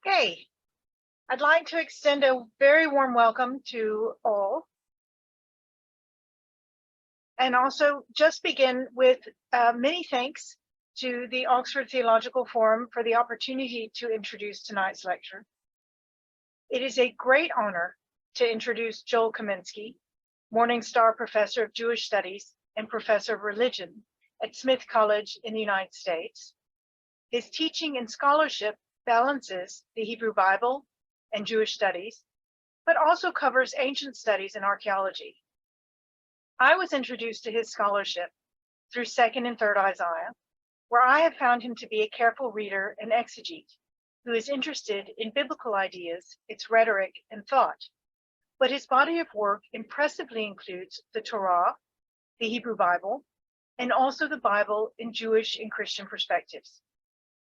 Okay, I'd like to extend a very warm welcome to all. And also just begin with many thanks to the Oxford Theological Forum for the opportunity to introduce tonight's lecture. It is a great honor to introduce Joel Kaminsky, Morningstar Professor of Jewish Studies and Professor of Religion at Smith College in the United States. His teaching and scholarship balances the Hebrew Bible and Jewish studies, but also covers ancient studies and archaeology. I was introduced to his scholarship through 2nd and 3rd Isaiah, where I have found him to be a careful reader and exegete who is interested in biblical ideas, its rhetoric and thought. But his body of work impressively includes the Torah, the Hebrew Bible, and also the Bible in Jewish and Christian perspectives.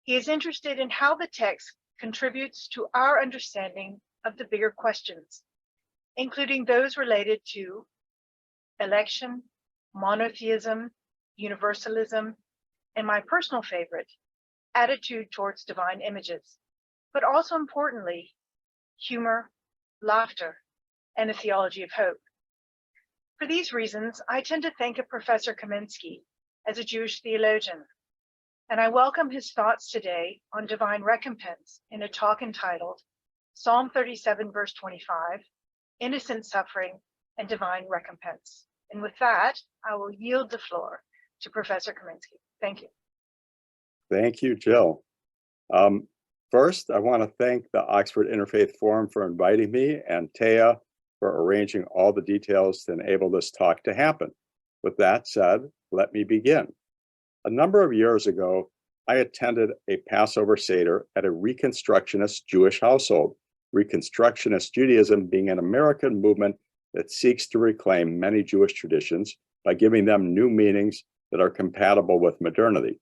He is interested in how the text contributes to our understanding of the bigger questions, including those related to election, monotheism, universalism, and my personal favorite, attitude towards divine images, but also importantly, humor, laughter, and a theology of hope. For these reasons, I tend to think of Professor Kaminsky as a Jewish theologian, and I welcome his thoughts today on divine recompense in a talk entitled Psalm 37, verse 25, Innocent Suffering and Divine Recompense. And with that, I will yield the floor to Professor Kaminsky. Thank you. Thank you, Jill. First, I want to thank the Oxford Interfaith Forum for inviting me and Taya for arranging all the details to enable this talk to happen. With that said, let me begin. A number of years ago, I attended a Passover Seder at a Reconstructionist Jewish household, Reconstructionist Judaism being an American movement that seeks to reclaim many Jewish traditions by giving them new meanings that are compatible with modernity.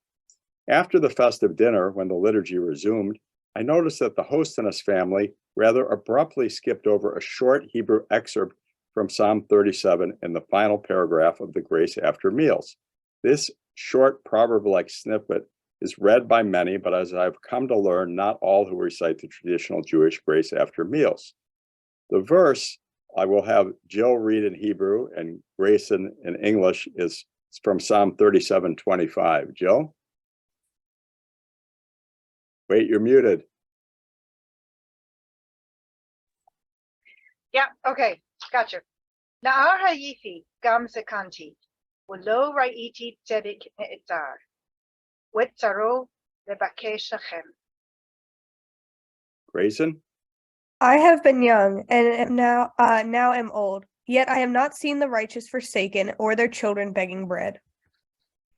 After the festive dinner, when the liturgy resumed, I noticed that the host and his family rather abruptly skipped over a short Hebrew excerpt from Psalm 37 in the final paragraph of the Grace After Meals. This short proverb-like snippet is read by many, but as I've come to learn, not all who recite the traditional Jewish Grace After Meals. The verse I will have Jill read in Hebrew and Grayson in English is from Psalm 37:25. Jill? Wait, you're muted. Yeah, okay, gotcha. Na'ar hayithi gam sekanti, ulo ra'iti tzedek ne'etzar, wetzaro lebakesh lachem. Grayson? I have been young and am now am old, yet I have not seen the righteous forsaken or their children begging bread.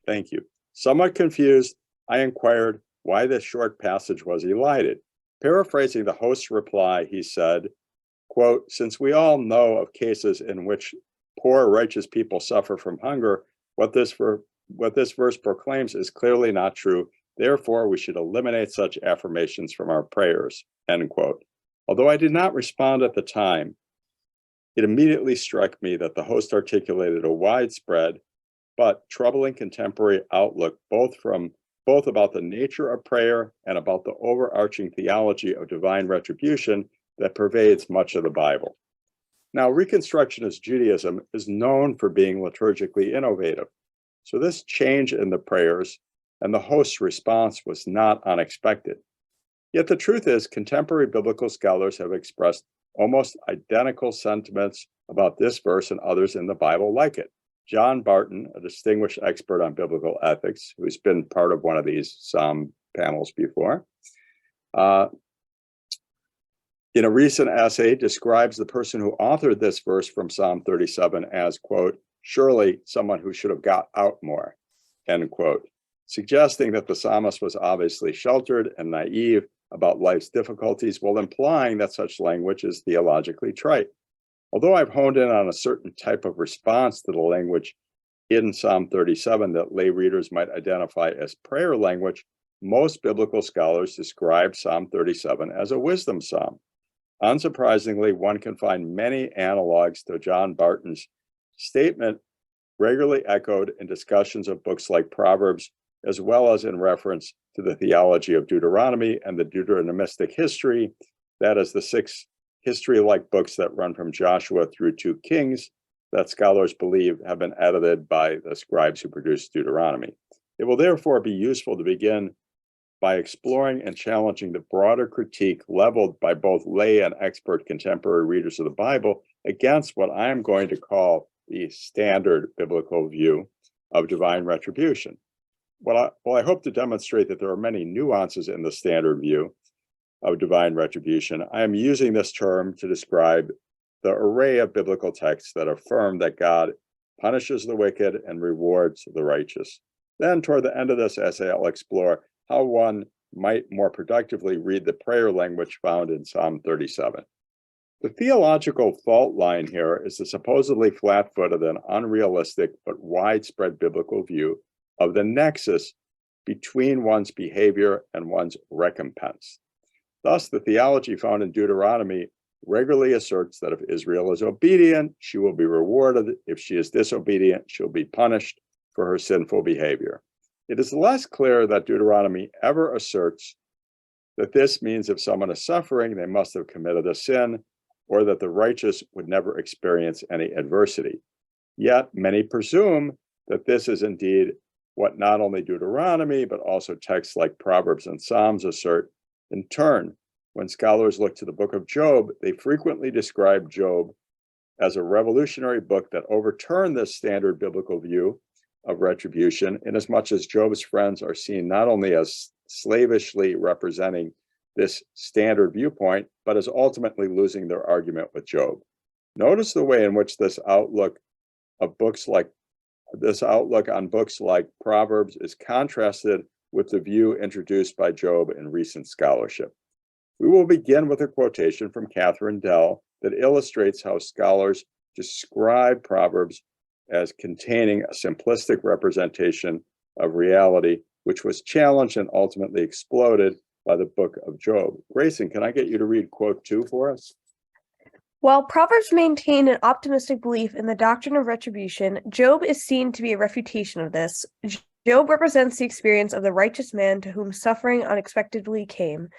Thank you. Somewhat confused, I inquired why this short passage was elided. Paraphrasing the host's reply, he said, quote, "Since we all know of cases in which poor righteous people suffer from hunger, what this verse proclaims is clearly not true. Therefore, we should eliminate such affirmations from our prayers," end quote. Although I did not respond at the time, it immediately struck me that the host articulated a widespread but troubling contemporary outlook, both about the nature of prayer and about the overarching theology of divine retribution that pervades much of the Bible. Now, Reconstructionist Judaism is known for being liturgically innovative. So this change in the prayers and the host's response was not unexpected. Yet the truth is, contemporary biblical scholars have expressed almost identical sentiments about this verse and others in the Bible like it. John Barton, a distinguished expert on biblical ethics, who's been part of one of these panels before, in a recent essay, describes the person who authored this verse from Psalm 37 as, quote, "surely someone who should have got out more," end quote, suggesting that the psalmist was obviously sheltered and naive about life's difficulties, while implying that such language is theologically trite. Although I've honed in on a certain type of response to the language in Psalm 37 that lay readers might identify as prayer language, most biblical scholars describe Psalm 37 as a wisdom psalm. Unsurprisingly, one can find many analogs to John Barton's statement regularly echoed in discussions of books like Proverbs as well as in reference to the theology of Deuteronomy and the Deuteronomistic history, that is, the 6 history-like books that run from Joshua through 2 Kings that scholars believe have been edited by the scribes who produced Deuteronomy. It will therefore be useful to begin by exploring and challenging the broader critique leveled by both lay and expert contemporary readers of the Bible against what I am going to call the standard biblical view of divine retribution. Well, I hope to demonstrate that there are many nuances in the standard view of divine retribution. I am using this term to describe the array of biblical texts that affirm that God punishes the wicked and rewards the righteous. Then, toward the end of this essay, I'll explore how one might more productively read the prayer language found in Psalm 37. The theological fault line here is the supposedly flat-footed and unrealistic but widespread biblical view of the nexus between one's behavior and one's recompense. Thus, the theology found in Deuteronomy regularly asserts that if Israel is obedient, she will be rewarded. If she is disobedient, she'll be punished for her sinful behavior. It is less clear that Deuteronomy ever asserts that this means if someone is suffering, they must have committed a sin, or that the righteous would never experience any adversity. Yet many presume that this is indeed what not only Deuteronomy, but also texts like Proverbs and Psalms assert. In turn, when scholars look to the book of Job, they frequently describe Job as a revolutionary book that overturned this standard biblical view of retribution, inasmuch as Job's friends are seen not only as slavishly representing this standard viewpoint, but as ultimately losing their argument with Job. Notice the way in which this outlook on books like Proverbs is contrasted with the view introduced by Job in recent scholarship. We will begin with a quotation from Catherine Dell that illustrates how scholars describe Proverbs as containing a simplistic representation of reality, which was challenged and ultimately exploded by the book of Job. Grayson, can I get you to read quote 2 for us? While Proverbs maintain an optimistic belief in the doctrine of retribution, Job is seen to be a refutation of this. Job represents the experience of the righteous man to whom suffering unexpectedly came.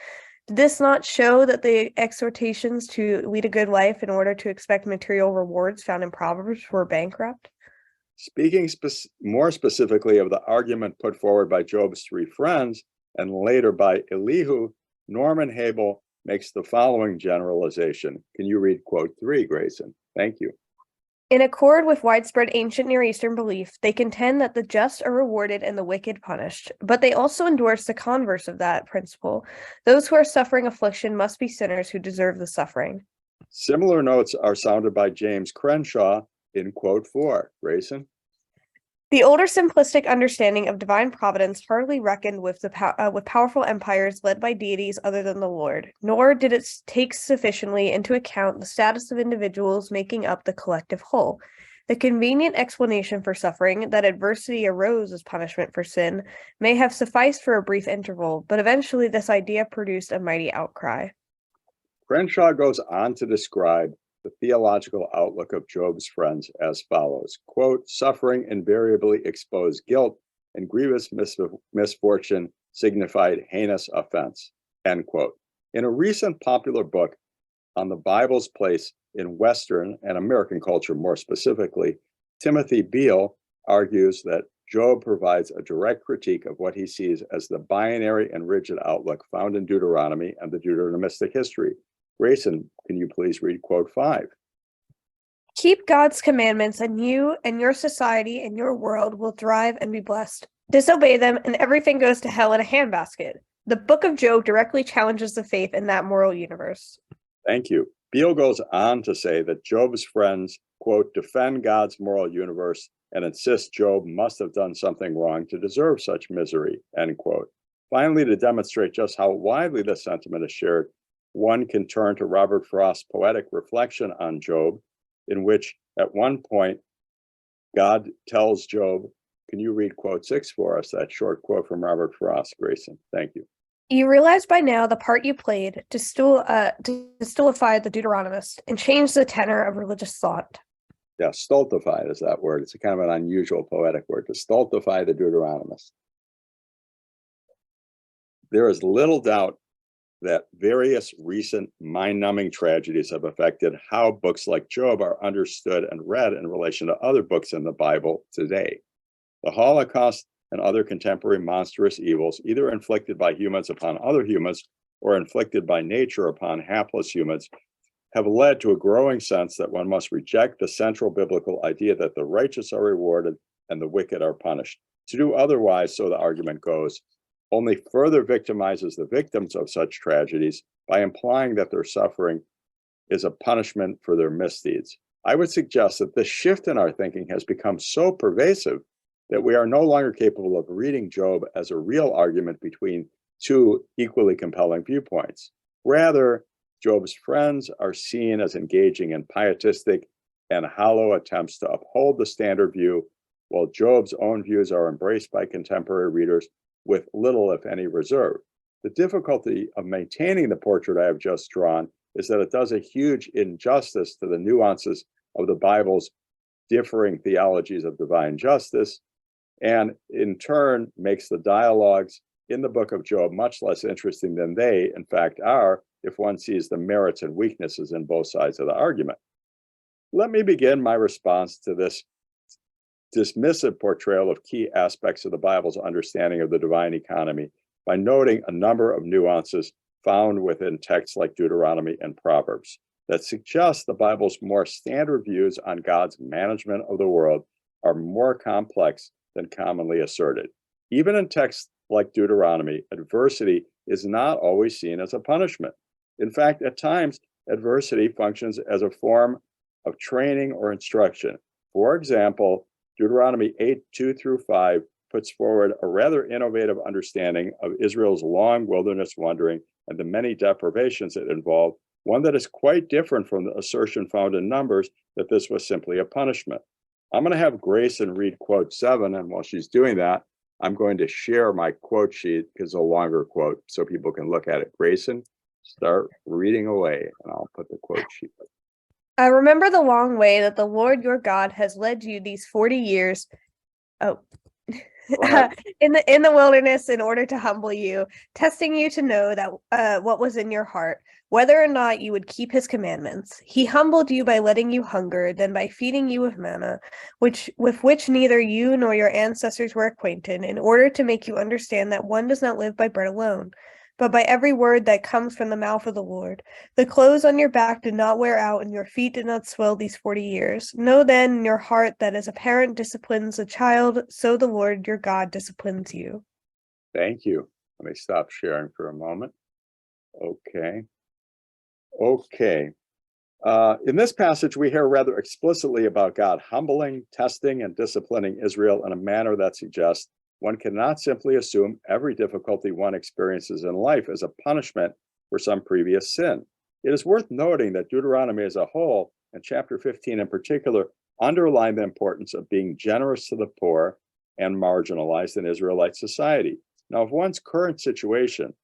Did this not show that the exhortations to lead a good life in order to expect material rewards found in Proverbs were bankrupt? Speaking more specifically of the argument put forward by Job's 3 friends and later by Elihu, Norman Habel makes the following generalization. Can you read quote 3, Grayson? Thank you. In accord with widespread ancient Near Eastern belief, they contend that the just are rewarded and the wicked punished, but they also endorse the converse of that principle. Those who are suffering affliction must be sinners who deserve the suffering. Similar notes are sounded by James Crenshaw in quote 4. Grayson? The older simplistic understanding of divine providence hardly reckoned with with powerful empires led by deities other than the Lord, nor did it take sufficiently into account the status of individuals making up the collective whole. The convenient explanation for suffering, that adversity arose as punishment for sin, may have sufficed for a brief interval, but eventually this idea produced a mighty outcry. Crenshaw goes on to describe the theological outlook of Job's friends as follows, quote, suffering invariably exposed guilt and grievous misfortune signified heinous offense, end quote. In a recent popular book on the Bible's place in Western and American culture more specifically, Timothy Beale argues that Job provides a direct critique of what he sees as the binary and rigid outlook found in Deuteronomy and the Deuteronomistic history. Grayson, can you please read quote 5? Keep God's commandments, and you and your society and your world will thrive and be blessed. Disobey them, and everything goes to hell in a handbasket. The book of Job directly challenges the faith in that moral universe. Thank you. Beale goes on to say that Job's friends, quote, defend God's moral universe and insist Job must have done something wrong to deserve such misery, end quote. Finally, to demonstrate just how widely this sentiment is shared, one can turn to Robert Frost's poetic reflection on Job, in which at one point, God tells Job, can you read quote 6 for us, that short quote from Robert Frost, Grayson? Thank you. You realize by now the part you played to stultify the Deuteronomist and change the tenor of religious thought. Yeah, stultified is that word. It's a kind of an unusual poetic word, to stultify the Deuteronomist. There is little doubt that various recent mind-numbing tragedies have affected how books like Job are understood and read in relation to other books in the Bible today. The Holocaust and other contemporary monstrous evils, either inflicted by humans upon other humans or inflicted by nature upon hapless humans, have led to a growing sense that one must reject the central biblical idea that the righteous are rewarded and the wicked are punished. To do otherwise, so the argument goes, only further victimizes the victims of such tragedies by implying that their suffering is a punishment for their misdeeds. I would suggest that this shift in our thinking has become so pervasive that we are no longer capable of reading Job as a real argument between two equally compelling viewpoints. Rather, Job's friends are seen as engaging in pietistic and hollow attempts to uphold the standard view, while Job's own views are embraced by contemporary readers with little, if any, reserve. The difficulty of maintaining the portrait I have just drawn is that it does a huge injustice to the nuances of the Bible's differing theologies of divine justice, and in turn makes the dialogues in the book of Job much less interesting than they, in fact, are, if one sees the merits and weaknesses in both sides of the argument. Let me begin my response to this dismissive portrayal of key aspects of the Bible's understanding of the divine economy by noting a number of nuances found within texts like Deuteronomy and Proverbs that suggest the Bible's more standard views on God's management of the world are more complex than commonly asserted. Even in texts like Deuteronomy, adversity is not always seen as a punishment. In fact, at times, adversity functions as a form of training or instruction. For example, Deuteronomy 8:2-5 puts forward a rather innovative understanding of Israel's long wilderness wandering and the many deprivations it involved, one that is quite different from the assertion found in Numbers that this was simply a punishment. I'm going to have Grayson read quote 7, and while she's doing that, I'm going to share my quote sheet, because it's a longer quote, so people can look at it. Grayson, start reading away, and I'll put the quote sheet up. I remember the long way that the Lord your God has led you these 40 years in the wilderness in order to humble you, testing you to know that what was in your heart, whether or not you would keep his commandments. He humbled you by letting you hunger, then by feeding you with manna, with which neither you nor your ancestors were acquainted, in order to make you understand that one does not live by bread alone, but by every word that comes from the mouth of the Lord. The clothes on your back did not wear out, and your feet did not swell these 40 years. Know then in your heart that as a parent disciplines a child, so the Lord your God disciplines you. Thank you. Let me stop sharing for a moment. Okay. In this passage, we hear rather explicitly about God humbling, testing, and disciplining Israel in a manner that suggests one cannot simply assume every difficulty one experiences in life as a punishment for some previous sin. It is worth noting that Deuteronomy as a whole, and chapter 15 in particular, underline the importance of being generous to the poor and marginalized in Israelite society. Now, if one's current situation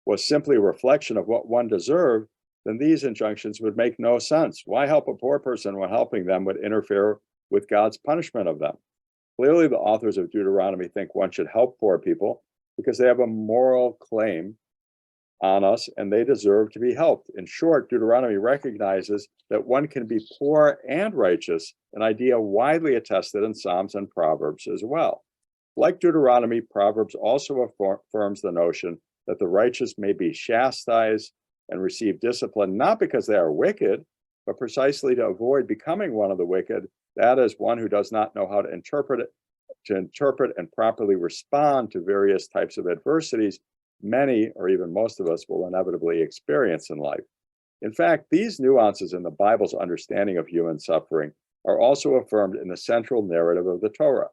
was simply a reflection of what one deserved, then these injunctions would make no sense. Why help a poor person when helping them would interfere with God's punishment of them? Clearly, the authors of Deuteronomy think one should help poor people because they have a moral claim on us and they deserve to be helped. In short, Deuteronomy recognizes that one can be poor and righteous, an idea widely attested in Psalms and Proverbs as well. Like Deuteronomy, Proverbs also affirms the notion that the righteous may be chastised and receive discipline, not because they are wicked, but precisely to avoid becoming one of the wicked, that is, one who does not know how to interpret and properly respond to various types of adversities many, or even most of us, will inevitably experience in life. In fact, these nuances in the Bible's understanding of human suffering are also affirmed in the central narrative of the Torah.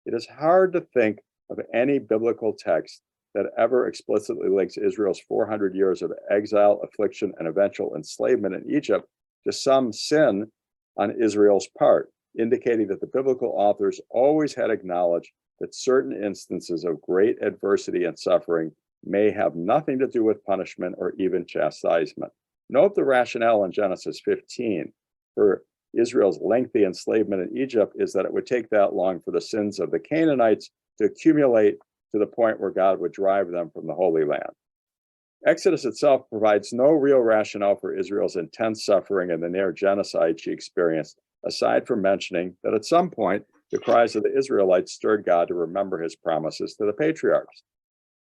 It is hard to think of any biblical text that ever explicitly links Israel's 400 years of exile, affliction, and eventual enslavement in Egypt to some sin on Israel's part, indicating that the biblical authors always had acknowledged that certain instances of great adversity and suffering may have nothing to do with punishment or even chastisement. Note the rationale in Genesis 15 for Israel's lengthy enslavement in Egypt is that it would take that long for the sins of the Canaanites to accumulate to the point where God would drive them from the Holy Land. Exodus itself provides no real rationale for Israel's intense suffering and the near genocide she experienced, aside from mentioning that at some point, the cries of the Israelites stirred God to remember his promises to the patriarchs.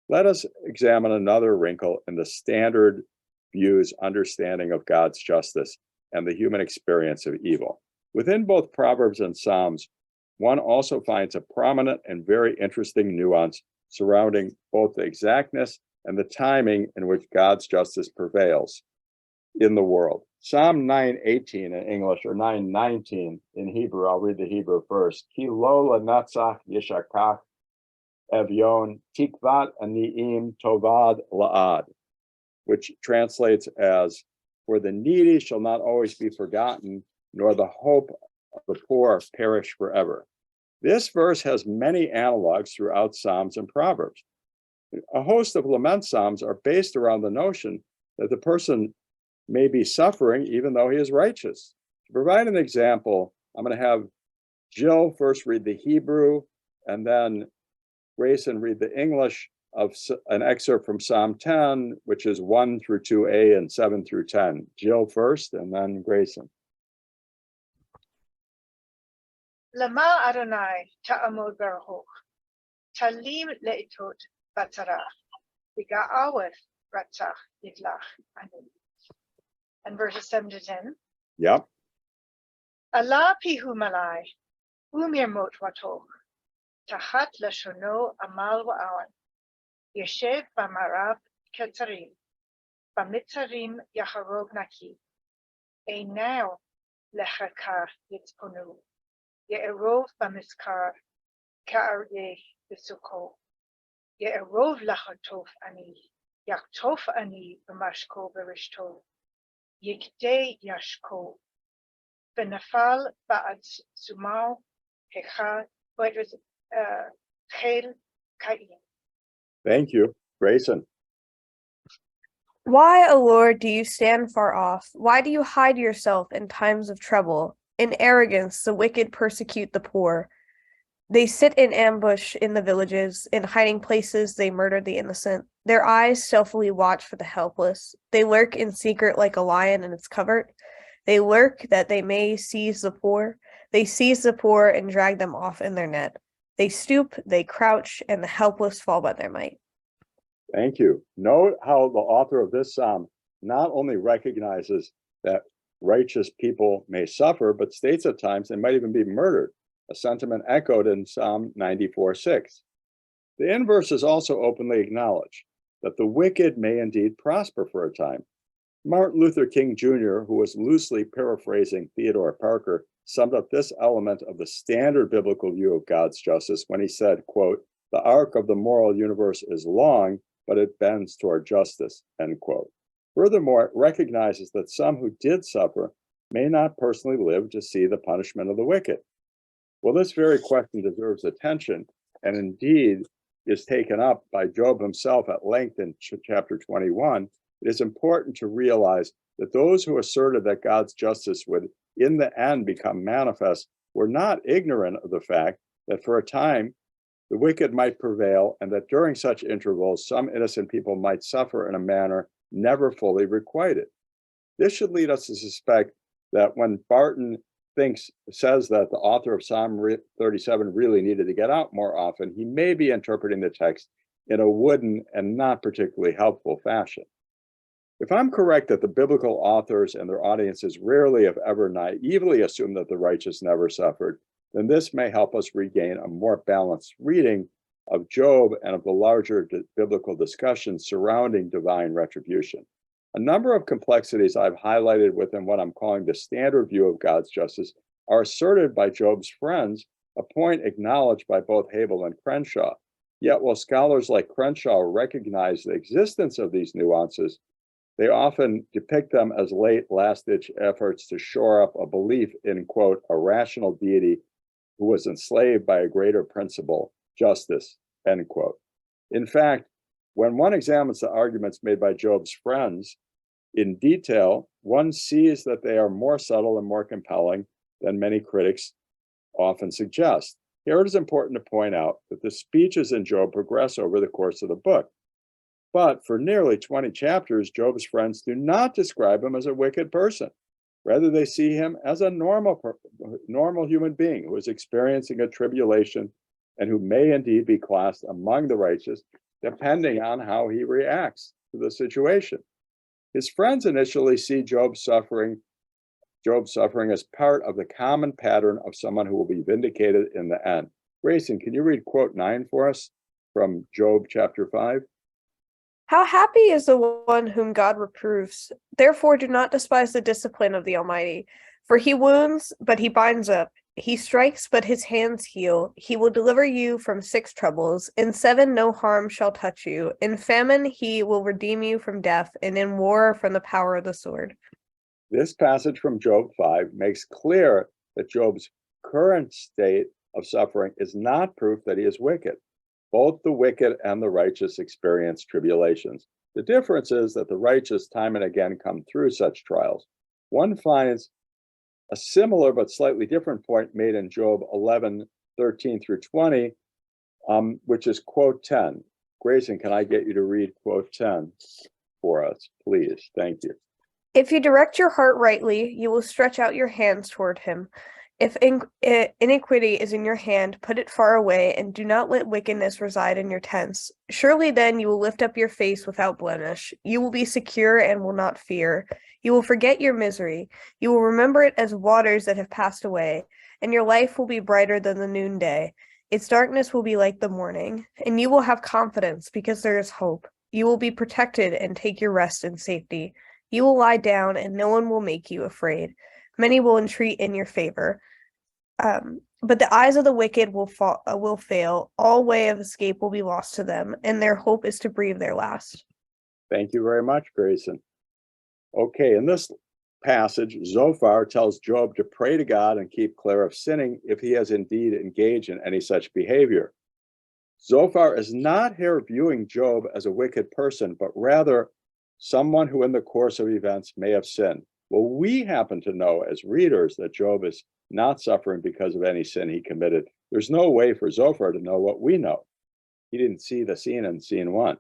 Let us examine another wrinkle in the standard view's understanding of God's justice and the human experience of evil. Within both Proverbs and Psalms, one also finds a prominent and very interesting nuance surrounding both the exactness and the timing in which God's justice prevails in the world. Psalm 9:18 in English, or 9:19 in Hebrew, I'll read the Hebrew first. Ki lo lanatzach yishakach evyon tikvat aniim tovad la'ad, which translates as, for the needy shall not always be forgotten, nor the hope of the poor perish forever. This verse has many analogs throughout Psalms and Proverbs. A host of lament psalms are based around the notion that the person may be suffering even though he is righteous. To provide an example, I'm going to have Jill first read the Hebrew, and then Grayson read the English of an excerpt from Psalm 10, which is 1 through 2a and 7 through 10. Jill first, and then Grayson. Lama Adonai ta'amod baruch, talim leitot batzara, biga'aweth ratzach yitlach anu. And verses 7 to 10. Yep. Allah pihu malai, umir mot watoch, tahat lashono amal wa'awan, yeshev b'marav ketzarim, b'mitzarim yacharog naki, einao lechakar yitzponu, ye'erov b'miskar ka'aryeh b'suko, ye'erov lachatof ani, yaktof ani b'mashko b'rishto, Yikdei Yashko, Benafal Ba'ad Sumau, Hecha, Chel Kain. Thank you, Grayson. Why, O Lord, do you stand far off? Why do you hide yourself in times of trouble? In arrogance, the wicked persecute the poor. They sit in ambush in the villages. In hiding places, they murder the innocent. Their eyes stealthily watch for the helpless. They lurk in secret like a lion in its covert. They lurk that they may seize the poor. They seize the poor and drag them off in their net. They stoop, they crouch, and the helpless fall by their might. Thank you. Note how the author of this psalm not only recognizes that righteous people may suffer, but states at times they might even be murdered, a sentiment echoed in Psalm 94:6. The inverse is also openly acknowledged, that the wicked may indeed prosper for a time. Martin Luther King Jr., who was loosely paraphrasing Theodore Parker, summed up this element of the standard biblical view of God's justice when he said, quote, "The arc of the moral universe is long, but it bends toward justice," end quote. Furthermore, it recognizes that some who did suffer may not personally live to see the punishment of the wicked. Well, this very question deserves attention, and indeed is taken up by Job himself at length in chapter 21. It is important to realize that those who asserted that God's justice would, in the end, become manifest were not ignorant of the fact that for a time the wicked might prevail, and that during such intervals, some innocent people might suffer in a manner never fully requited. This should lead us to suspect that when Barton says that the author of Psalm 37 really needed to get out more often, he may be interpreting the text in a wooden and not particularly helpful fashion. If I'm correct that the biblical authors and their audiences rarely, if ever, naively assume that the righteous never suffered, then this may help us regain a more balanced reading of Job and of the larger biblical discussion surrounding divine retribution. A number of complexities I've highlighted within what I'm calling the standard view of God's justice are asserted by Job's friends, a point acknowledged by both Hebel and Crenshaw. Yet while scholars like Crenshaw recognize the existence of these nuances, they often depict them as late last-ditch efforts to shore up a belief in, quote, a rational deity who was enslaved by a greater principle, justice, end quote. In fact, when one examines the arguments made by Job's friends in detail, one sees that they are more subtle and more compelling than many critics often suggest. Here it is important to point out that the speeches in Job progress over the course of the book. But for nearly 20 chapters, Job's friends do not describe him as a wicked person. Rather, they see him as a normal human being who is experiencing a tribulation and who may indeed be classed among the righteous, depending on how he reacts to the situation. His friends initially see Job's suffering as part of the common pattern of someone who will be vindicated in the end. Grayson, can you read quote 9 for us from Job chapter 5? How happy is the one whom God reproves. Therefore do not despise the discipline of the Almighty. For he wounds, but he binds up. He strikes, but his hands heal. He will deliver you from 6 troubles. In 7 no harm shall touch you. In famine he will redeem you from death, and in war from the power of the sword. This passage from Job 5 makes clear that Job's current state of suffering is not proof that he is wicked. Both the wicked and the righteous experience tribulations. The difference is that the righteous time and again come through such trials. One finds a similar but slightly different point made in Job 11:13 through 20, which is quote 10. Grayson, can I get you to read quote 10 for us, please? Thank you. If you direct your heart rightly, you will stretch out your hands toward him. If iniquity is in your hand, put it far away, and do not let wickedness reside in your tents. Surely then you will lift up your face without blemish. You will be secure and will not fear. You will forget your misery. You will remember it as waters that have passed away, and your life will be brighter than the noonday. Its darkness will be like the morning, and you will have confidence because there is hope. You will be protected and take your rest in safety. You will lie down, and no one will make you afraid. Many will entreat in your favor. But the eyes of the wicked will fail. All way of escape will be lost to them, and their hope is to breathe their last. Thank you very much, Grayson. Okay, in this passage, Zophar tells Job to pray to God and keep clear of sinning if he has indeed engaged in any such behavior. Zophar is not here viewing Job as a wicked person, but rather someone who in the course of events may have sinned. Well, we happen to know as readers that Job is not suffering because of any sin he committed. There's no way for Zophar to know what we know. He didn't see the scene in scene 1,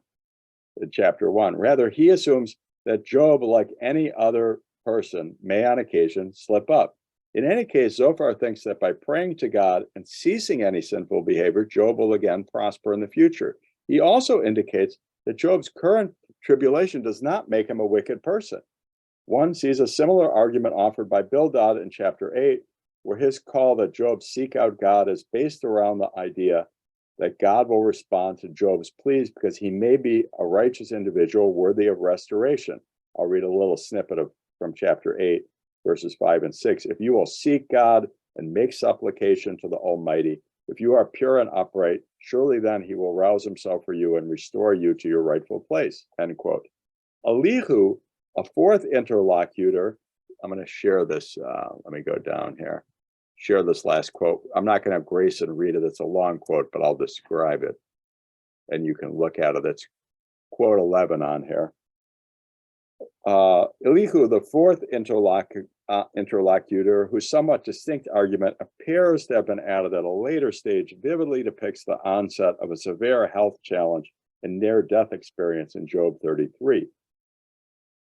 in chapter 1. Rather, he assumes that Job, like any other person, may on occasion slip up. In any case, Zophar thinks that by praying to God and ceasing any sinful behavior, Job will again prosper in the future. He also indicates that Job's current tribulation does not make him a wicked person. One sees a similar argument offered by Bildad in chapter 8, where his call that Job seek out God is based around the idea that God will respond to Job's pleas because he may be a righteous individual worthy of restoration. I'll read a little snippet from chapter 8, verses 5 and 6. If you will seek God and make supplication to the Almighty, if you are pure and upright, surely then he will rouse himself for you and restore you to your rightful place, end quote. Elihu, a fourth interlocutor, I'm going to share this. Let me go down here. Share this last quote. I'm not going to have Grayson read it. It's a long quote, but I'll describe it. And you can look at it. It's quote 11 on here. Elihu, the fourth interlocutor, whose somewhat distinct argument appears to have been added at a later stage, vividly depicts the onset of a severe health challenge and near-death experience in Job 33.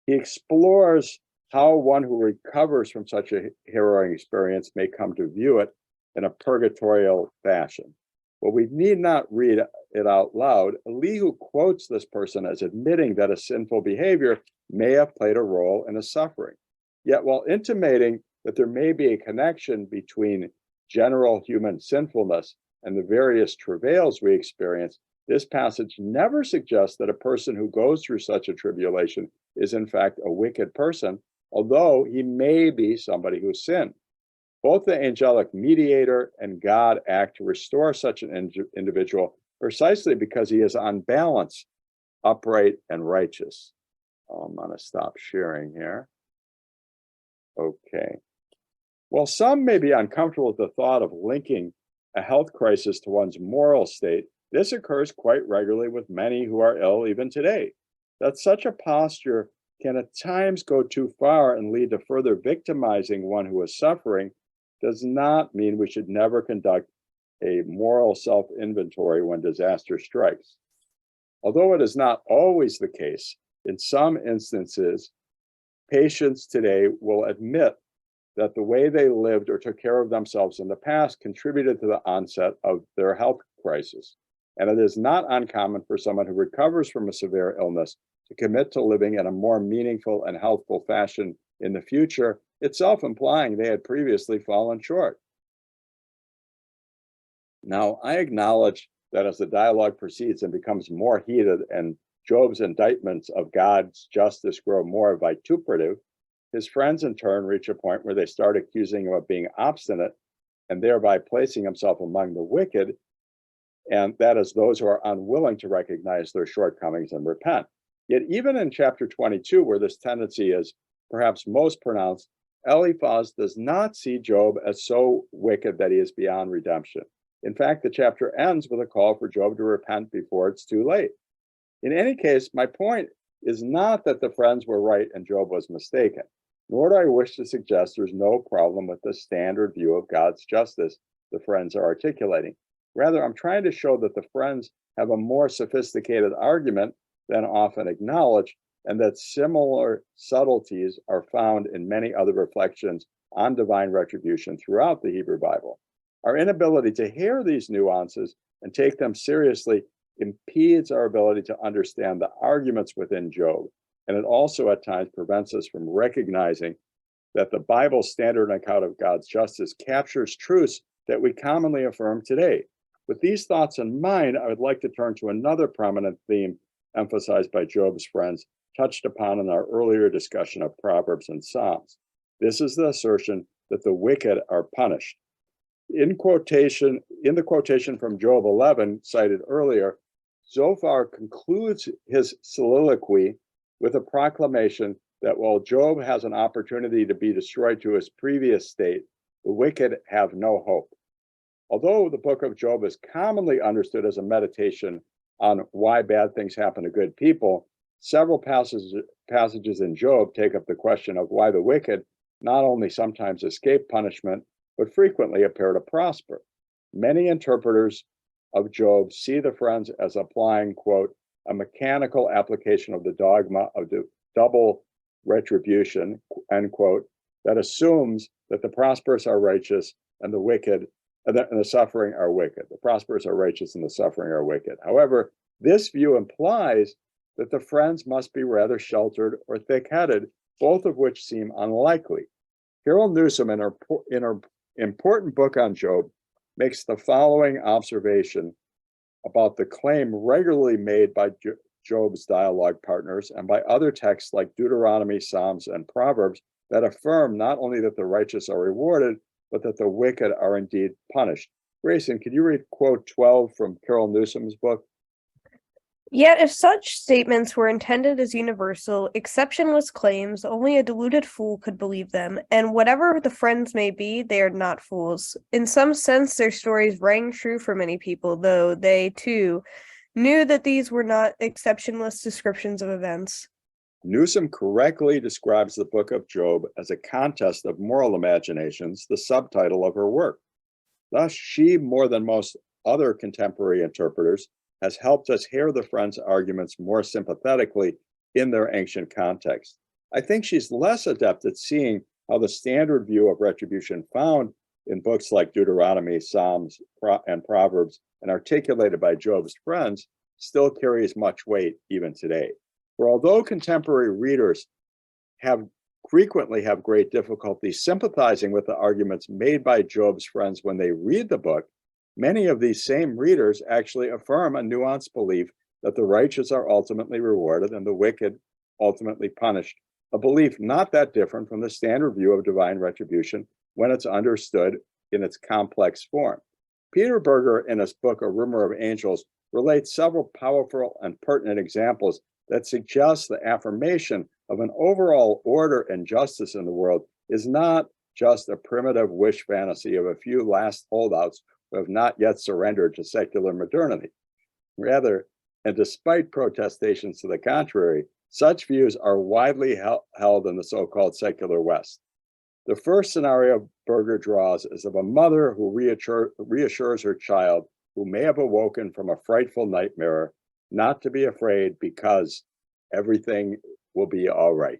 He explores how one who recovers from such a harrowing experience may come to view it in a purgatorial fashion. Well, we need not read it out loud. Elihu quotes this person as admitting that a sinful behavior may have played a role in his suffering. Yet while intimating that there may be a connection between general human sinfulness and the various travails we experience, this passage never suggests that a person who goes through such a tribulation is in fact a wicked person, although he may be somebody who sinned. Both the angelic mediator and God act to restore such an individual precisely because he is on balance, upright, and righteous. I'm going to stop sharing here. Okay. While some may be uncomfortable with the thought of linking a health crisis to one's moral state, this occurs quite regularly with many who are ill even today. That such a posture can at times go too far and lead to further victimizing one who is suffering does not mean we should never conduct a moral self-inventory when disaster strikes. Although it is not always the case, in some instances, patients today will admit that the way they lived or took care of themselves in the past contributed to the onset of their health crisis. And it is not uncommon for someone who recovers from a severe illness to commit to living in a more meaningful and healthful fashion in the future, itself implying they had previously fallen short. Now, I acknowledge that as the dialogue proceeds and becomes more heated and Job's indictments of God's justice grow more vituperative, his friends in turn reach a point where they start accusing him of being obstinate and thereby placing himself among the wicked, and that is those who are unwilling to recognize their shortcomings and repent. Yet even in chapter 22, where this tendency is perhaps most pronounced, Eliphaz does not see Job as so wicked that he is beyond redemption. In fact, the chapter ends with a call for Job to repent before it's too late. In any case, my point is not that the friends were right and Job was mistaken, nor do I wish to suggest there's no problem with the standard view of God's justice the friends are articulating. Rather, I'm trying to show that the friends have a more sophisticated argument than often acknowledged, and that similar subtleties are found in many other reflections on divine retribution throughout the Hebrew Bible. Our inability to hear these nuances and take them seriously impedes our ability to understand the arguments within Job, and it also at times prevents us from recognizing that the Bible's standard account of God's justice captures truths that we commonly affirm today. With these thoughts in mind, I would like to turn to another prominent theme emphasized by Job's friends, touched upon in our earlier discussion of Proverbs and Psalms. This is the assertion that the wicked are punished. In the quotation from Job 11 cited earlier, Zophar concludes his soliloquy with a proclamation that while Job has an opportunity to be destroyed to his previous state, the wicked have no hope. Although the book of Job is commonly understood as a meditation on why bad things happen to good people, several passages in Job take up the question of why the wicked not only sometimes escape punishment, but frequently appear to prosper. Many interpreters of Job see the friends as applying, quote, a mechanical application of the dogma of the double retribution, end quote, that assumes that the prosperous are righteous and the wicked and the suffering are wicked. The prosperous are righteous and the suffering are wicked. However, this view implies that the friends must be rather sheltered or thick-headed, both of which seem unlikely. Carol Newsom, in her important book on Job, makes the following observation about the claim regularly made by Job's dialogue partners and by other texts like Deuteronomy, Psalms, and Proverbs that affirm not only that the righteous are rewarded, but that the wicked are indeed punished. Grayson, could you read quote 12 from Carol Newsom's book? Yet if such statements were intended as universal, exceptionless claims, only a deluded fool could believe them, and whatever the friends may be, they are not fools. In some sense, their stories rang true for many people, though they, too, knew that these were not exceptionless descriptions of events. Newsom correctly describes the book of Job as a contest of moral imaginations, the subtitle of her work. Thus, she, more than most other contemporary interpreters, has helped us hear the friends' arguments more sympathetically in their ancient context. I think she's less adept at seeing how the standard view of retribution found in books like Deuteronomy, Psalms, and Proverbs, and articulated by Job's friends, still carries much weight even today. For although contemporary readers frequently have great difficulty sympathizing with the arguments made by Job's friends when they read the book, many of these same readers actually affirm a nuanced belief that the righteous are ultimately rewarded and the wicked ultimately punished, a belief not that different from the standard view of divine retribution when it's understood in its complex form. Peter Berger, in his book, A Rumor of Angels, relates several powerful and pertinent examples that suggest the affirmation of an overall order and justice in the world is not just a primitive wish fantasy of a few last holdouts who have not yet surrendered to secular modernity. Rather, and despite protestations to the contrary, such views are widely held in the so-called secular West. The first scenario Berger draws is of a mother who reassures her child who may have awoken from a frightful nightmare not to be afraid because everything will be all right.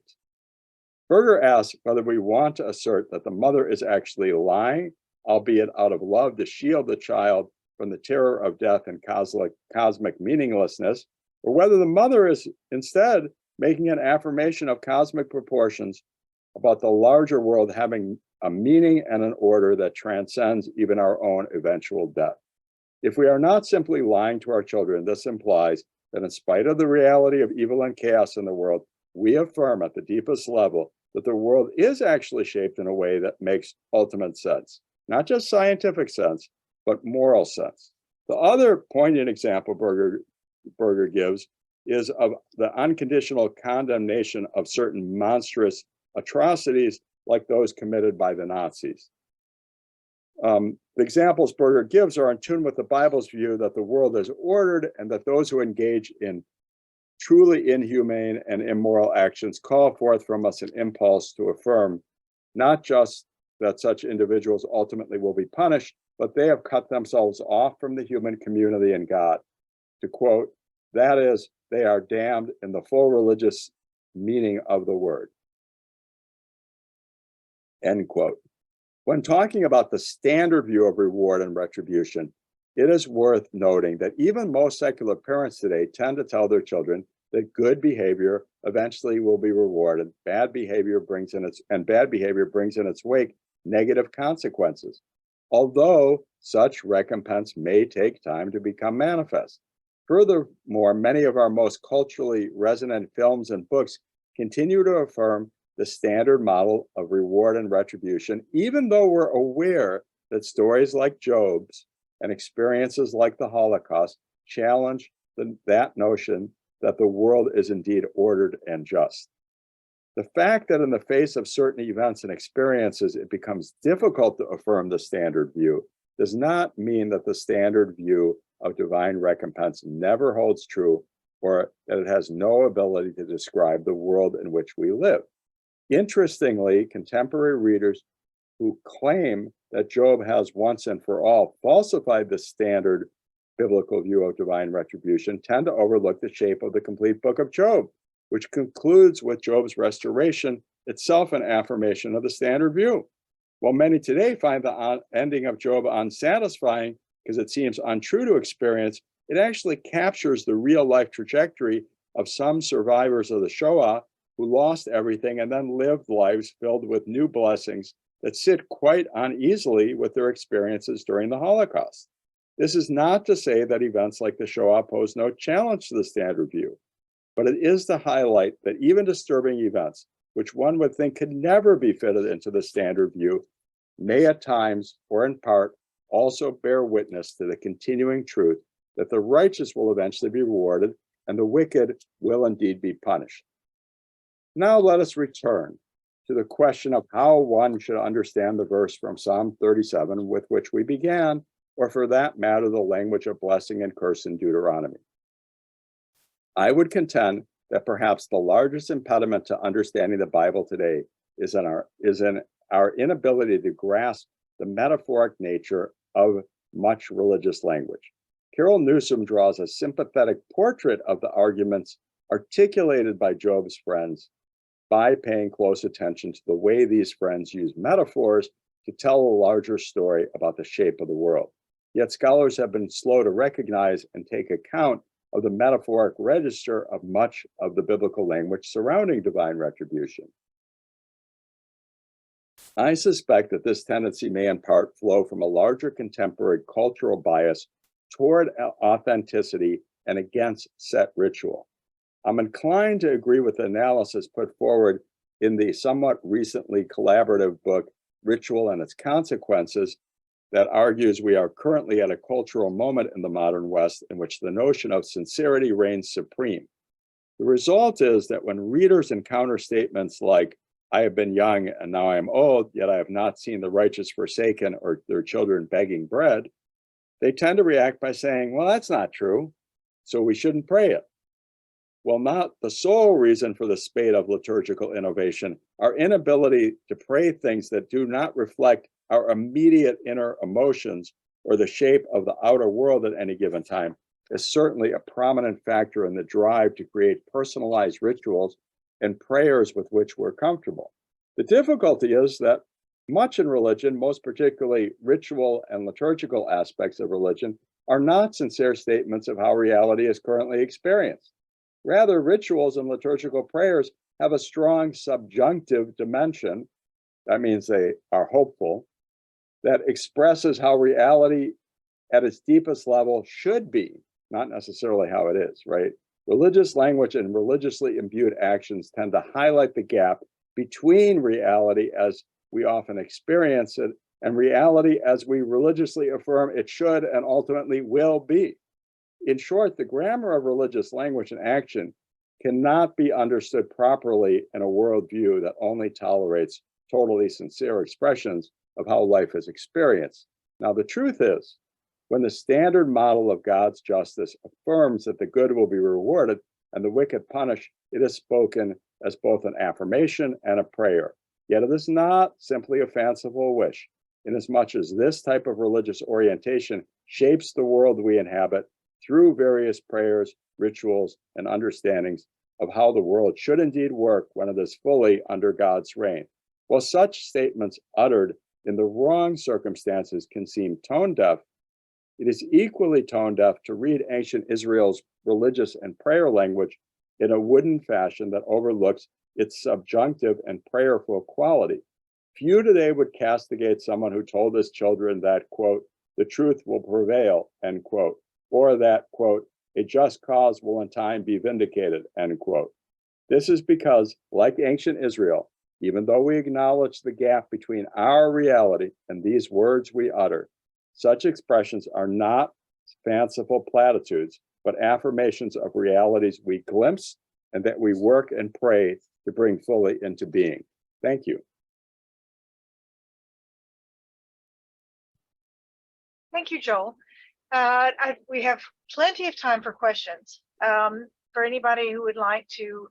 Berger asks whether we want to assert that the mother is actually lying, albeit out of love to shield the child from the terror of death and cosmic meaninglessness, or whether the mother is instead making an affirmation of cosmic proportions about the larger world having a meaning and an order that transcends even our own eventual death. If we are not simply lying to our children, this implies that in spite of the reality of evil and chaos in the world, we affirm at the deepest level that the world is actually shaped in a way that makes ultimate sense, not just scientific sense, but moral sense. The other poignant example Berger gives is of the unconditional condemnation of certain monstrous atrocities like those committed by the Nazis. The examples Berger gives are in tune with the Bible's view that the world is ordered and that those who engage in truly inhumane and immoral actions call forth from us an impulse to affirm not just that such individuals ultimately will be punished, but they have cut themselves off from the human community and God. To quote, that is, they are damned in the full religious meaning of the word. End quote. When talking about the standard view of reward and retribution, it is worth noting that even most secular parents today tend to tell their children that good behavior eventually will be rewarded. Bad behavior brings in its wake negative consequences, although such recompense may take time to become manifest. Furthermore, many of our most culturally resonant films and books continue to affirm the standard model of reward and retribution, even though we're aware that stories like Job's and experiences like the Holocaust challenge that notion that the world is indeed ordered and just. The fact that in the face of certain events and experiences, it becomes difficult to affirm the standard view does not mean that the standard view of divine recompense never holds true or that it has no ability to describe the world in which we live. Interestingly, contemporary readers who claim that Job has once and for all falsified the standard biblical view of divine retribution tend to overlook the shape of the complete book of Job, which concludes with Job's restoration, itself an affirmation of the standard view. While many today find the ending of Job unsatisfying because it seems untrue to experience, it actually captures the real life trajectory of some survivors of the Shoah who lost everything and then lived lives filled with new blessings that sit quite uneasily with their experiences during the Holocaust. This is not to say that events like the Shoah pose no challenge to the standard view, but it is to highlight that even disturbing events, which one would think could never be fitted into the standard view, may at times, or in part, also bear witness to the continuing truth that the righteous will eventually be rewarded and the wicked will indeed be punished. Now let us return to the question of how one should understand the verse from Psalm 37 with which we began, or for that matter, the language of blessing and curse in Deuteronomy. I would contend that perhaps the largest impediment to understanding the Bible today is in our inability to grasp the metaphoric nature of much religious language. Carol Newsom draws a sympathetic portrait of the arguments articulated by Job's friends by paying close attention to the way these friends use metaphors to tell a larger story about the shape of the world. Yet scholars have been slow to recognize and take account of the metaphoric register of much of the biblical language surrounding divine retribution. I suspect that this tendency may in part flow from a larger contemporary cultural bias toward authenticity and against set ritual. I'm inclined to agree with the analysis put forward in the somewhat recently collaborative book, Ritual and Its Consequences, that argues we are currently at a cultural moment in the modern West in which the notion of sincerity reigns supreme. The result is that when readers encounter statements like, I have been young and now I am old, yet I have not seen the righteous forsaken or their children begging bread, they tend to react by saying, well, that's not true, so we shouldn't pray it. while not the sole reason for the spate of liturgical innovation, our inability to pray things that do not reflect our immediate inner emotions or the shape of the outer world at any given time is certainly a prominent factor in the drive to create personalized rituals and prayers with which we're comfortable. The difficulty is that much in religion, most particularly ritual and liturgical aspects of religion, are not sincere statements of how reality is currently experienced. Rather, rituals and liturgical prayers have a strong subjunctive dimension, that means they are hopeful, that expresses how reality at its deepest level should be, not necessarily how it is, right? Religious language and religiously imbued actions tend to highlight the gap between reality as we often experience it and reality as we religiously affirm it should and ultimately will be. In short, the grammar of religious language and action cannot be understood properly in a worldview that only tolerates totally sincere expressions of how life is experienced. Now, the truth is, when the standard model of God's justice affirms that the good will be rewarded and the wicked punished, it is spoken as both an affirmation and a prayer. Yet it is not simply a fanciful wish, inasmuch as this type of religious orientation shapes the world we inhabit through various prayers, rituals, and understandings of how the world should indeed work when it is fully under God's reign. While such statements uttered in the wrong circumstances can seem tone deaf, it is equally tone deaf to read ancient Israel's religious and prayer language in a wooden fashion that overlooks its subjunctive and prayerful quality. Few today would castigate someone who told his children that, quote, the truth will prevail, end quote, or that, quote, a just cause will in time be vindicated, end quote. This is because, like ancient Israel, even though we acknowledge the gap between our reality and these words we utter, such expressions are not fanciful platitudes, but affirmations of realities we glimpse and that we work and pray to bring fully into being. Thank you. Thank you, Joel. We have plenty of time for questions. For anybody who would like to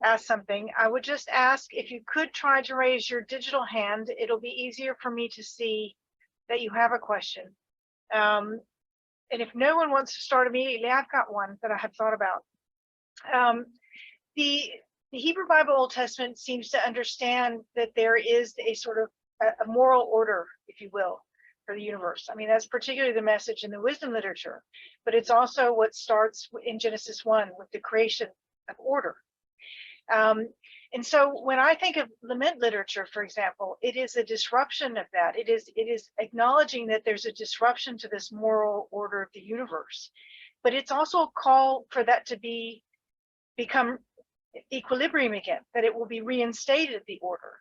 ask something, I would just ask if you could try to raise your digital hand. It'll be easier for me to see that you have a question. And if no one wants to start immediately, I've got one that I had thought about. The Hebrew Bible Old Testament seems to understand that there is a sort of a moral order, if you will, for the universe. I mean, that's particularly the message in the wisdom literature, but it's also what starts in Genesis 1 with the creation of order. And so when I think of lament literature, for example, it is a disruption of that. It is acknowledging that there's a disruption to this moral order of the universe, but it's also a call for that to become equilibrium again, that it will be reinstated, the order.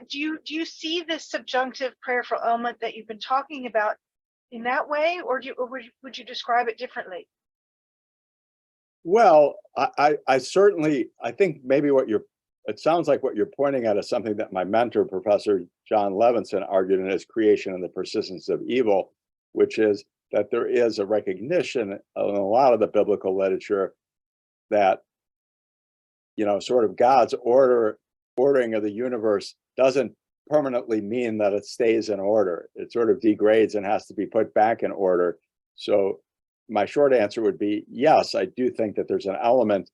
Do you see this subjunctive prayerful element that you've been talking about in that way, or would you describe it differently? Well, I certainly, I think maybe it sounds like what you're pointing at is something that my mentor, Professor John Levinson, argued in his Creation and the Persistence of Evil, which is that there is a recognition in a lot of the biblical literature that, you know, sort of God's ordering of the universe doesn't permanently mean that it stays in order. It sort of degrades and has to be put back in order. So my short answer would be, yes, I do think that there's an element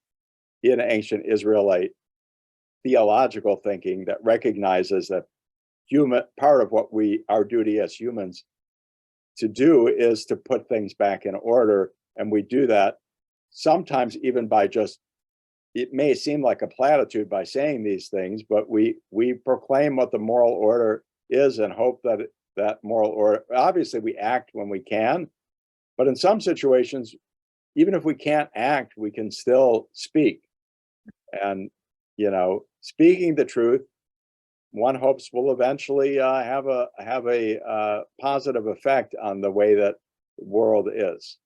in ancient Israelite theological thinking that recognizes that part of what our duty as humans to do is to put things back in order. And we do that sometimes even by just, it may seem like a platitude by saying these things, but we proclaim what the moral order is and hope that that moral order, obviously we act when we can, but in some situations, even if we can't act, we can still speak. And, you know, speaking the truth, one hopes will eventually have a positive effect on the way that the world is,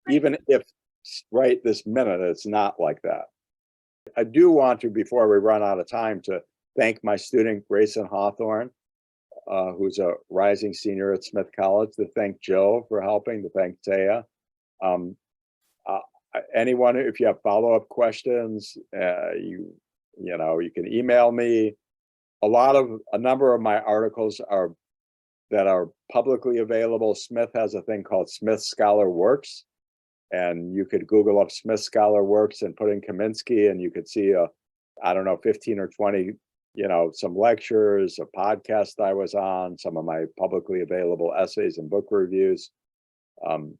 even if right this minute it's not like that. I do want to, before we run out of time, to thank my student Grayson Hawthorne, who's a rising senior at Smith College, to thank Jill for helping, to thank Taya. anyone, if you have follow-up questions, you can email me. A number of my articles that are publicly available. Smith has a thing called Smith Scholar Works, and you could Google up Smith Scholar Works and put in Kaminsky, and you could see 15 or 20, some lectures, a podcast I was on, some of my publicly available essays and book reviews. I'm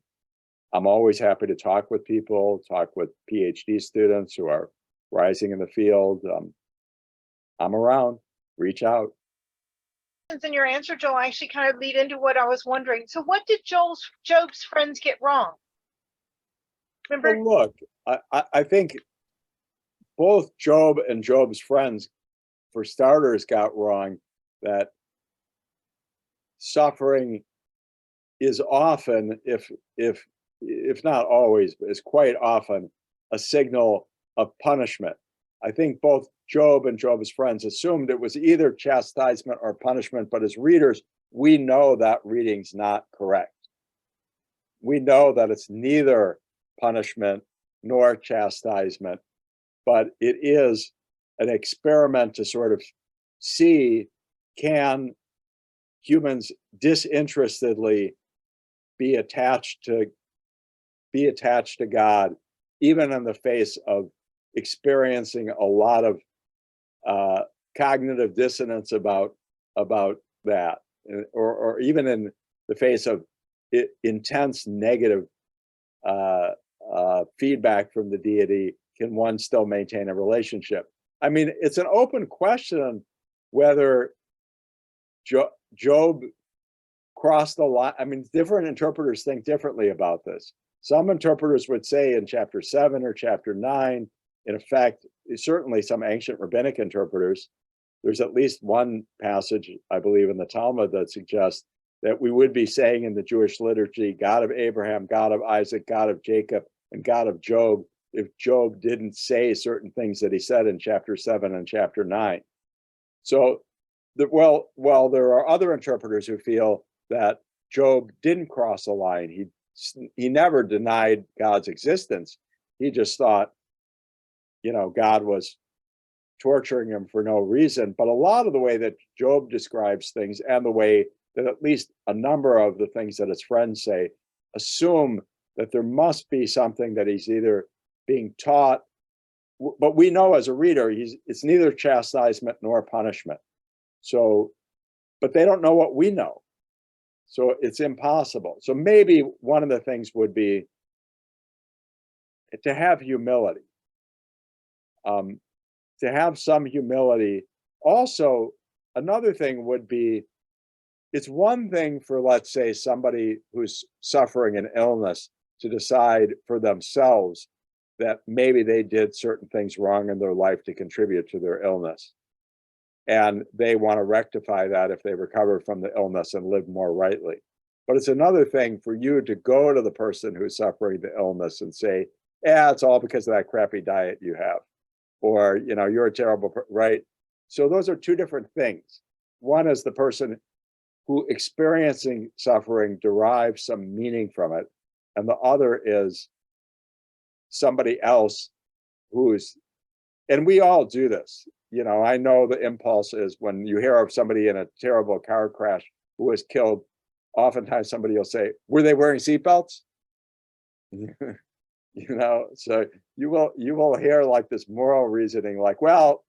always happy to talk with people, talk with PhD students who are rising in the field. I'm around, reach out. In your answer, Joel, actually kind of lead into what I was wondering. So what did Job's friends get wrong? Remember? Well, look, I think both Job and Job's friends, for starters, got wrong that suffering is often, if not always, is quite often a signal of punishment. I think both Job and Job's friends assumed it was either chastisement or punishment, but as readers, we know that reading's not correct. We know that it's neither punishment nor chastisement, but it is an experiment to sort of see, can humans disinterestedly be attached to God, even in the face of experiencing a lot of cognitive dissonance about that, or even in the face of intense negative feedback from the deity, can one still maintain a relationship? I mean, it's an open question whether Job crossed the line. I mean, different interpreters think differently about this. Some interpreters would say in chapter 7 or chapter 9, in effect, certainly some ancient rabbinic interpreters, there's at least one passage, I believe, in the Talmud that suggests that we would be saying in the Jewish liturgy, God of Abraham, God of Isaac, God of Jacob, and God of Job, if Job didn't say certain things that he said in chapter 7 and chapter 9. So, while there are other interpreters who feel that Job didn't cross a line, he never denied God's existence. He just thought, God was torturing him for no reason. But a lot of the way that Job describes things, and the way that at least a number of the things that his friends say, assume that there must be something that he's either being taught, but we know as a reader, it's neither chastisement nor punishment. So, but they don't know what we know. So it's impossible. So maybe one of the things would be to have humility. To have some humility. Also, another thing would be, it's one thing for, let's say, somebody who's suffering an illness to decide for themselves that maybe they did certain things wrong in their life to contribute to their illness. And they want to rectify that if they recover from the illness and live more rightly. But it's another thing for you to go to the person who's suffering the illness and say, it's all because of that crappy diet you have. Or, you're a terrible, right? So those are two different things. One is the person who experiencing suffering derives some meaning from it. And the other is somebody else who's, and we all do this. I know the impulse is when you hear of somebody in a terrible car crash who was killed, oftentimes somebody will say, were they wearing seatbelts? So you will hear like this moral reasoning, like, well,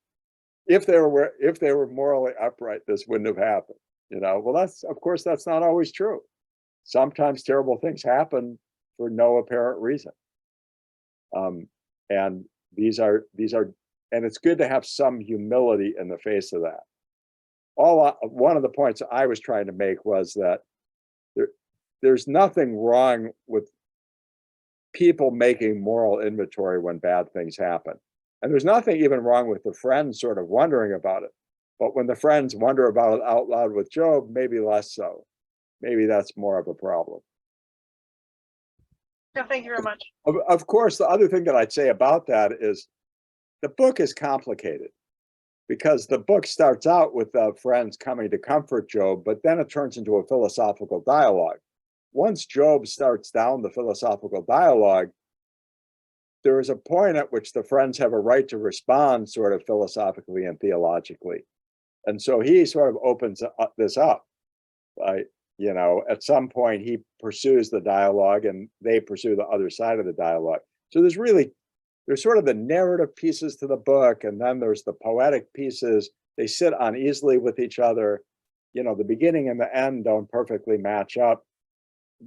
if they were morally upright, this wouldn't have happened. Well, of course that's not always true. Sometimes terrible things happen for no apparent reason. And these are, and it's good to have some humility in the face of that. One of the points I was trying to make was that there's nothing wrong with people making moral inventory when bad things happen. And there's nothing even wrong with the friends sort of wondering about it. But when the friends wonder about it out loud with Job, maybe less so. Maybe that's more of a problem. No, thank you very much. Of course, the other thing that I'd say about that is the book is complicated, because the book starts out with the friends coming to comfort Job, but then it turns into a philosophical dialogue. Once Job starts down the philosophical dialogue, there is a point at which the friends have a right to respond sort of philosophically and theologically. And so he sort of opens this up. You know, at some point he pursues the dialogue and they pursue the other side of the dialogue. So there's sort of the narrative pieces to the book, and then there's the poetic pieces. They sit uneasily with each other. You know, the beginning and the end don't perfectly match up.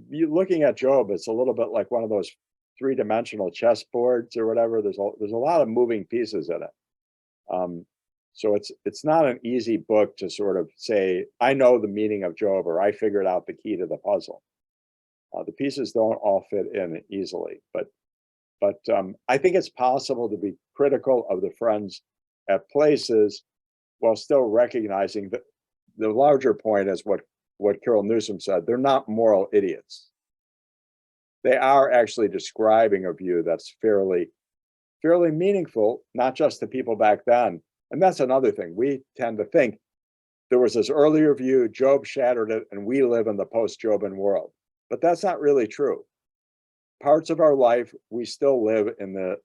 Looking at Job, it's a little bit like one of those three-dimensional chessboards or whatever. There's a lot of moving pieces in it. So it's not an easy book to sort of say, I know the meaning of Job, or I figured out the key to the puzzle. The pieces don't all fit in easily, but I think it's possible to be critical of the friends at places while still recognizing that the larger point is what Carol Newsom said. They're not moral idiots. They are actually describing a view that's fairly meaningful, not just to people back then. And that's another thing. We tend to think there was this earlier view, Job shattered it, and we live in the post-Jobian world. But that's not really true. Parts of our life, we still live in the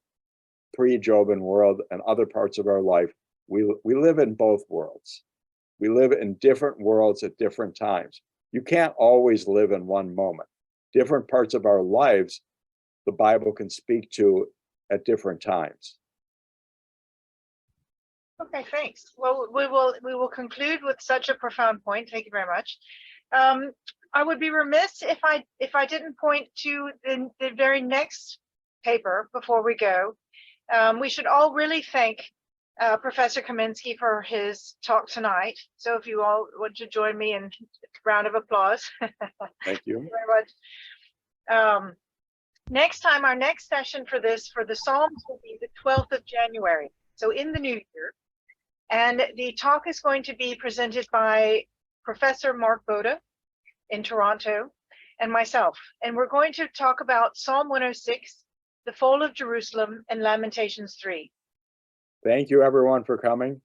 pre-Jobian world, and other parts of our life, we live in both worlds. We live in different worlds at different times. You can't always live in one moment. Different parts of our lives, the Bible can speak to at different times. Okay, thanks. Well, we will conclude with such a profound point. Thank you very much. I would be remiss if I didn't point to the very next paper before we go. We should all really thank Professor Kaminsky for his talk tonight. So if you all want to join me in a round of applause. Thank you. Thank you very much. Next time, our next session for the Psalms will be the 12th of January. So in the new year. And the talk is going to be presented by Professor Mark Boda in Toronto and myself. And we're going to talk about Psalm 106, the fall of Jerusalem, and Lamentations 3. Thank you, everyone, for coming.